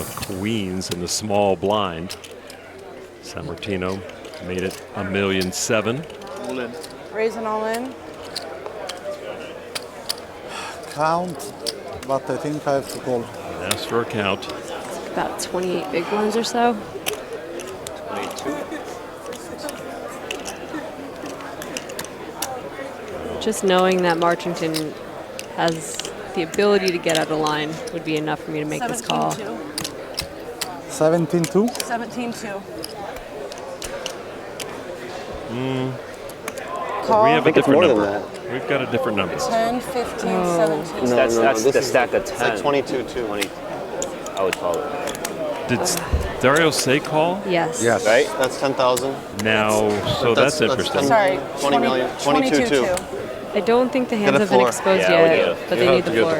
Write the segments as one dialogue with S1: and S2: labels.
S1: with queens in the small blind. Sammartino made it $1,007,000.
S2: All in.
S3: Raising all in.
S4: Count, but I think I have to call.
S1: Ask for a count.
S5: About 28 big ones or so.
S2: 22.
S5: Just knowing that Marchington has the ability to get out of line would be enough for me to make this call.
S4: 17-2?
S3: 17-2.
S1: We have a different
S2: more
S1: number.
S2: than
S1: We've got a different number.
S3: 10, 15, 17.
S2: That's the stack of 10.
S6: It's like 22-2.
S2: 20. I would call it.
S1: Did Dario say call?
S5: Yes.
S6: Yes.
S2: Right?
S6: That's 10,000.
S1: Now, so that's interesting.
S3: Sorry,
S6: 20 million. 22-2.
S5: I don't think the hands
S6: Get a
S5: have been
S6: floor.
S5: exposed
S2: Yeah, we
S5: yet,
S2: do.
S5: but they need the floor.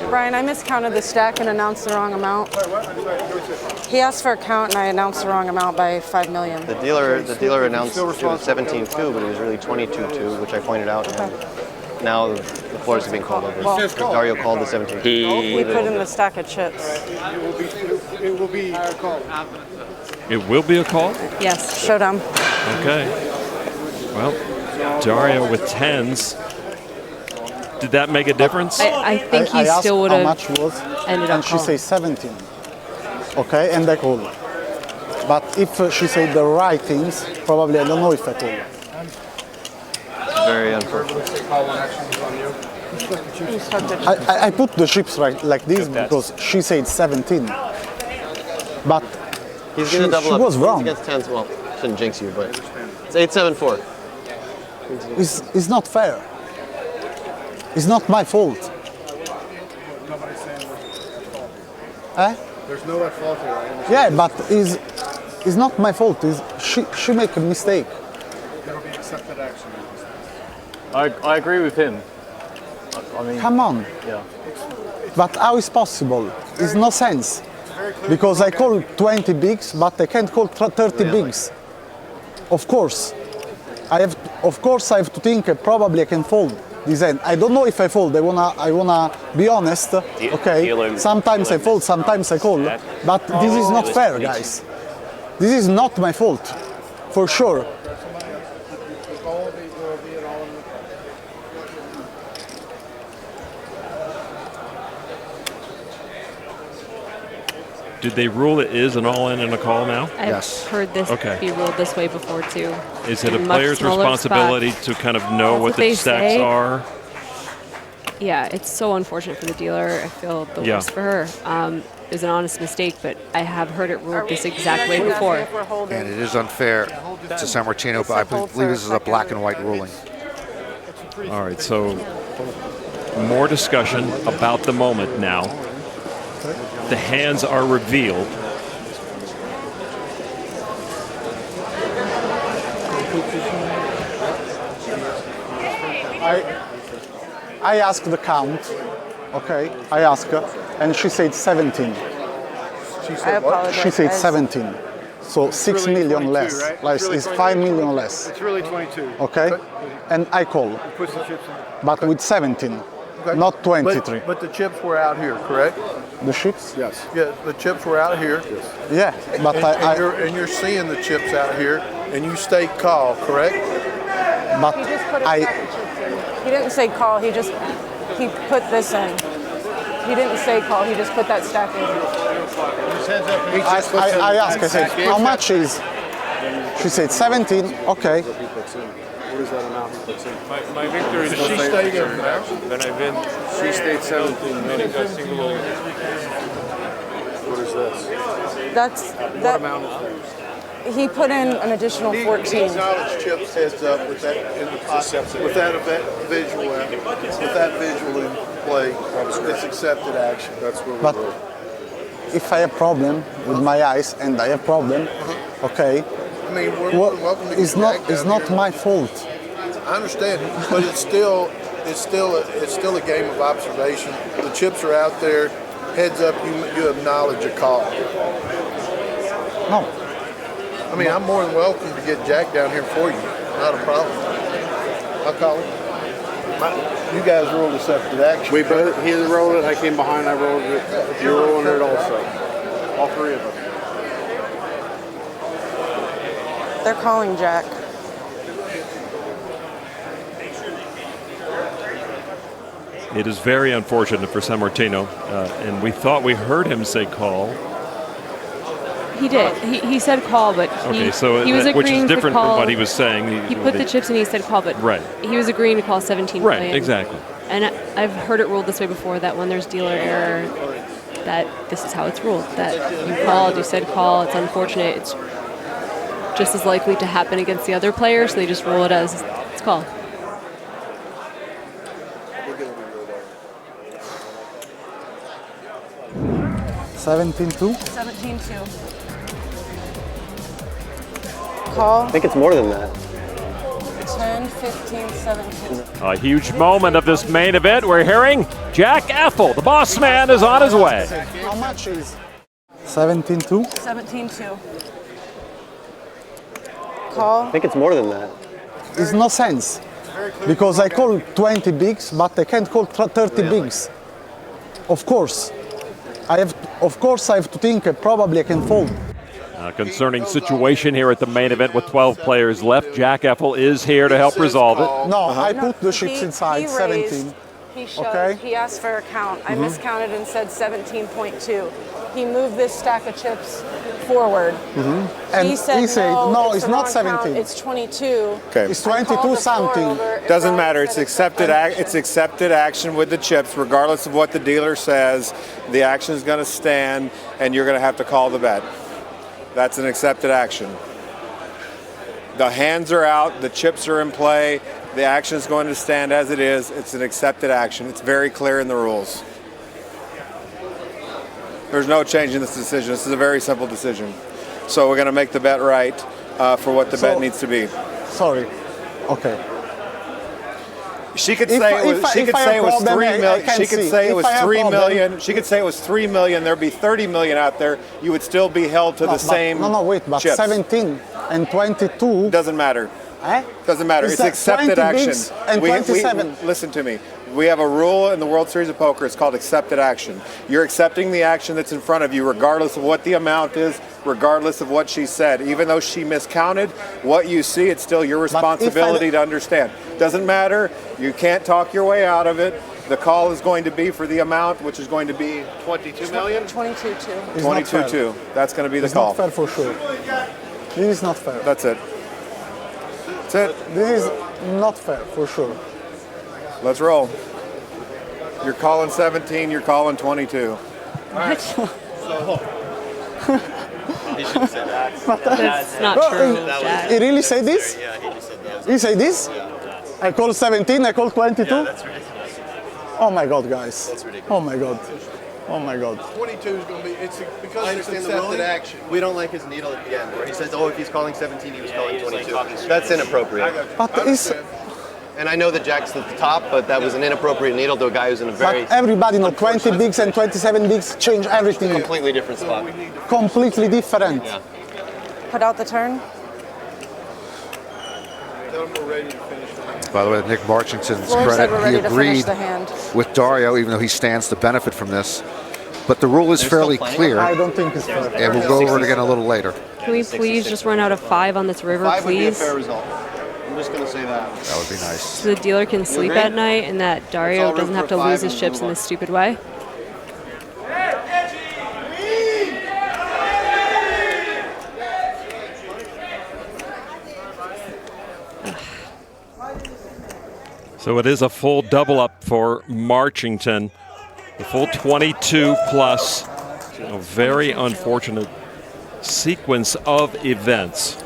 S3: Brian, I miscounted the stack and announced the wrong amount. He asked for a count and I announced the wrong amount by 5 million.
S6: The dealer announced it was 17-2, but it was really 22-2, which I pointed out. And now the floors are being called over.
S3: Well,
S6: Dario called the 17.
S3: we put in the stack of chips.
S7: It will be a call.
S1: It will be a call?
S5: Yes.
S3: Showdown.
S1: Okay. Well, Dario with tens. Did that make a difference?
S5: I think
S4: I
S5: he
S4: asked
S5: still would
S4: how
S5: have
S4: much was,
S5: ended
S4: and
S5: up
S4: she
S5: calling.
S4: says 17. Okay, and I call. But if she said the right things, probably I don't know if I call.
S6: Very unfortunate.
S4: I put the chips right like this because she said 17. But
S6: He's going to double
S4: she
S6: up.
S4: was wrong.
S6: He's against tens. Well, shouldn't jinx you, but it's 8-7-4.
S4: It's not fair. It's not my fault. Eh?
S7: There's no at fault here. I understand.
S4: Yeah, but it's not my fault. She make a mistake.
S7: There will be accepted action.
S2: I agree with him. I mean,
S4: Come on.
S2: yeah.
S4: But how is possible? It's no sense. Because I call 20 bigs, but I can't call 30 bigs. Of course. I have to think probably I can fold this end. I don't know if I fold. I wanna be honest. Okay. Sometimes I fold, sometimes I call. But this is not fair, guys. This is not my fault. For sure.
S1: Did they rule it is an all-in and a call now?
S5: I've
S6: Yes.
S5: heard this
S1: Okay.
S5: be ruled this way before too.
S1: Is it a
S5: In much
S1: player's
S5: smaller
S1: responsibility
S5: spots.
S1: to kind of know
S5: That's
S1: what
S5: what
S1: the
S5: they
S1: stacks
S5: say.
S1: are?
S5: Yeah, it's so unfortunate for the dealer. I feel the
S1: Yeah.
S5: worst for her. It was an honest mistake, but I have heard it ruled this exact way
S3: Should I
S5: before.
S3: see if we're holding?
S8: And it is unfair to Sammartino, but I believe this is a black and white ruling.
S1: All right, so more discussion about the moment now. The hands are revealed.
S4: I asked the count. Okay. I asked her, and she said 17.
S3: I apologize.
S4: She said
S3: guys.
S4: 17. So 6
S7: really
S4: million
S7: 22,
S4: less.
S7: right?
S4: Like
S7: It's really
S4: it's 5 million less.
S7: It's really 22.
S4: Okay. And I call,
S7: Put some chips in.
S4: but with 17,
S7: Okay.
S4: not 23.
S7: But the chips were out here, correct?
S4: The chips?
S7: Yes. Yeah, the chips were out here.
S4: Yeah, but
S7: And you're seeing the chips out here, and you stay call, correct?
S4: but
S3: He just put a stack of chips in. He didn't say call. He put this in. He didn't say call. He just put that stack in.
S4: I asked, I said, how much is? She said 17, okay.
S7: What is that amount he puts in?
S9: My victory is
S7: She stayed in there.
S9: when I win.
S7: She stayed 17 minutes.
S9: A single over.
S7: What is this?
S3: That's
S7: What
S3: that.
S7: amount is this?
S3: He put in an additional 14.
S7: Knowledge chips heads up with that in the pocket, with that visual in play. It's accepted action. That's where
S4: But if I have problem with my eyes, and I have problem, okay,
S7: I mean, we're
S4: well,
S7: welcome to
S4: it's
S7: get
S4: not
S7: back
S4: it's
S7: down
S4: not
S7: here.
S4: my fault.
S7: I understand, but it's still a game of observation. The chips are out there. Heads up, you acknowledge a call.
S4: No,
S7: I mean, I'm more than welcome to get Jack down here for you. Not a problem. I'll call him. You guys rolled accepted action.
S10: He rolled it, I came behind, I rolled it. You're rolling it also.
S7: All three of them.
S3: They're calling Jack.
S1: It is very unfortunate for Sammartino, and we thought we heard him say call.
S5: He did. He said call, but
S1: Okay, so
S5: he was
S1: which
S5: agreeing
S1: is different
S5: to call.
S1: from what he was saying.
S5: He put the chips and he said call, but
S1: Right.
S5: he was agreeing to call 17
S1: Right,
S5: million.
S1: exactly.
S5: And I've heard it ruled this way before, that when there's dealer error, that this is how it's ruled. That you called, you said call, it's unfortunate. It's just as likely to happen against the other player, so they just rule it as it's call.
S4: $17-2.
S3: 17-2. Call.
S6: I think it's more than that.
S3: 10, 15, 17.
S1: A huge moment of this main event. We're hearing Jack Ethel, the boss man, is on his way.
S4: How much is 17-2?
S3: 17-2. Call.
S6: I think it's more than that.
S4: It's no sense. Because I call 20 bigs, but I can't call 30 bigs. Of course. I have to think probably I can fold.
S1: A concerning situation here at the main event with 12 players left. Jack Ethel is here to help resolve it.
S4: No, I put the chips inside,
S3: He
S4: 17.
S3: He showed,
S4: Okay.
S3: he asked for a count. I miscounted and said 17.2. He moved this stack of chips forward.
S4: And
S3: he said,
S4: no, it's
S3: the
S4: not
S3: wrong
S4: 17.
S3: count, it's 22.
S9: Okay.
S4: It's
S3: I called
S4: 22
S3: the floor
S4: something.
S3: over, and
S9: Doesn't
S3: Ron
S9: matter.
S3: said
S9: It's accepted action with the chips, regardless of what the dealer says. The action is going to stand, and you're going to have to call the bet. That's an accepted action. The hands are out. The chips are in play. The action is going to stand as it is. It's an accepted action. It's very clear in the rules. There's no change in this decision. This is a very simple decision. So we're going to make the bet right for what the bet needs to be.
S4: Sorry. Okay.
S9: She could say it was 3 million. She could say it was 3 million. She could say it was 3 million. There'd be 30 million out there. You would still be held to the same.
S4: Wait, but
S9: chips.
S4: 17 and 22.
S9: Doesn't matter.
S4: Eh?
S9: Doesn't matter.
S4: Is
S9: It's
S4: that
S9: accepted
S4: 20
S9: action.
S4: bigs and 27.
S9: Listen to me. We have a rule in the World Series of Poker. It's called accepted action. You're accepting the action that's in front of you, regardless of what the amount is, regardless of what she said. Even though she miscounted, what you see, it's still your responsibility to understand. Doesn't matter. You can't talk your way out of it. The call is going to be for the amount, which is going to be 22 million?
S3: 22-2.
S9: 22-2. That's going to be the call.
S4: It's not fair for sure. This is not fair.
S9: That's it. That's it.
S4: This is not fair for sure.
S9: Let's roll. You're calling 17, you're calling 22.
S5: That's not true, Jack.
S4: He really said this? He said this? I call 17, I call 22?
S10: That's ridiculous.
S4: Oh my God, guys.
S10: That's ridiculous.
S4: Oh my God. Oh my God.
S7: 22 is going to be, because
S6: I
S7: it's
S6: understand the
S7: accepted
S6: ruling.
S7: action.
S6: We don't like his needle at the end, where he says, "Oh, if he's calling 17, he was calling 22." That's inappropriate.
S4: But it's,
S6: And I know that Jack's at the top, but that was an inappropriate needle to a guy who's in a very
S4: but everybody knows 20 bigs and 27 bigs change everything.
S6: completely different spot.
S4: Completely different.
S6: Yeah.
S3: Put out the turn.
S7: Tell them we're ready to finish the hand.
S8: By the way, Nick Marchington's
S3: Floor said we're
S8: credit, he
S3: ready to finish
S8: agreed
S3: the hand.
S8: with Dario, even though he stands to benefit from this. But the rule is fairly clear,
S4: I don't think it's fair.
S8: and we'll go over it again a little later.
S5: Can we please just run out of 5 on this river,
S6: 5 would be a
S5: please?
S6: fair result. I'm just going to say that.
S8: That would be nice.
S5: So the dealer can sleep
S6: agree?
S5: at night and that
S6: It's
S5: Dario
S6: all room
S5: doesn't have
S6: for
S5: to
S6: a 5
S5: lose his
S6: and
S5: chips in
S6: move
S5: this stupid way.
S1: So it is a full double up for Marchington. The full 22 plus. A very unfortunate sequence of events.